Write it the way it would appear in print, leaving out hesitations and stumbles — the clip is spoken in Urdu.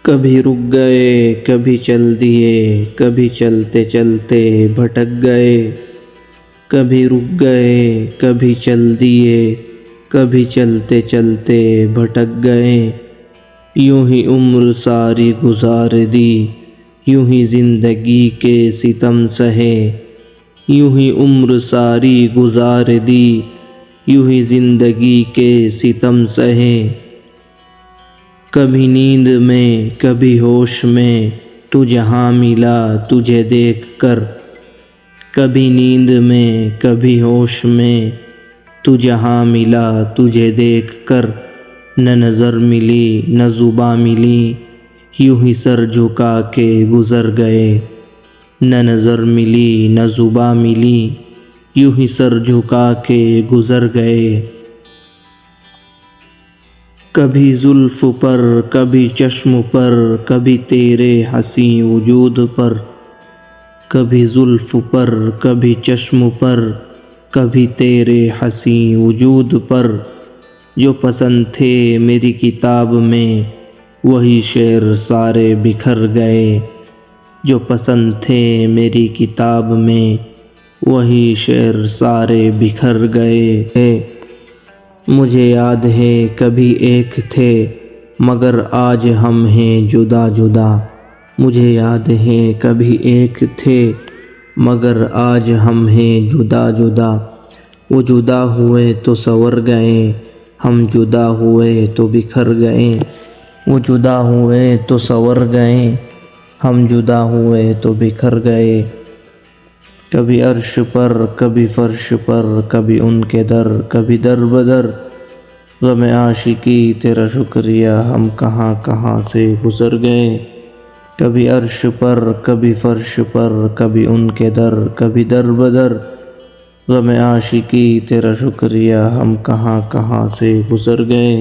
کبھی رک گئے کبھی چل دیے، کبھی چلتے چلتے بھٹک گئے، کبھی رک گئے کبھی چل دیے، کبھی چلتے چلتے بھٹک گئے، یوں ہی عمر ساری گزار دی، یوں ہی زندگی کے ستم سہے، یوں ہی عمر ساری گزار دی، یوں ہی زندگی کے ستم سہے، کبھی نیند میں کبھی ہوش میں تو جہاں ملا تجھے دیکھ کر، کبھی نیند میں کبھی ہوش میں تو جہاں ملا تجھے دیکھ کر، نہ نظر ملی نہ زباں ملی، یوں ہی سر جھکا کے گزر گئے، نہ نظر ملی نہ زباں ملی، یوں ہی سر جھکا کے گزر گئے، کبھی زلف پر کبھی چشم پر، کبھی تیرے حسین وجود پر، کبھی زلف پر کبھی چشم پر، کبھی تیرے حسین وجود پر، جو پسند تھے میری کتاب میں وہی شعر سارے بکھر گئے، جو پسند تھے میری کتاب میں وہی شعر سارے بکھر گئے، مجھے یاد ہے کبھی ایک تھے مگر آج ہم ہیں جدا جدا، مجھے یاد ہے کبھی ایک تھے مگر آج ہم ہیں جدا جدا، وہ جدا ہوئے تو سنور گئے، ہم جدا ہوئے تو بکھر گئے، وہ جدا ہوئے تو سنور گئے، ہم جدا ہوئے تو بکھر گئے، کبھی عرش پر کبھی فرش پر، کبھی ان کے در کبھی در بدر، غم عاشقی تیرا شکریہ ہم کہاں کہاں سے گزر گئے، کبھی عرش پر کبھی فرش پر، کبھی ان کے در کبھی در بدر، غم عاشقی تیرا شکریہ ہم کہاں کہاں سے گزر گئے۔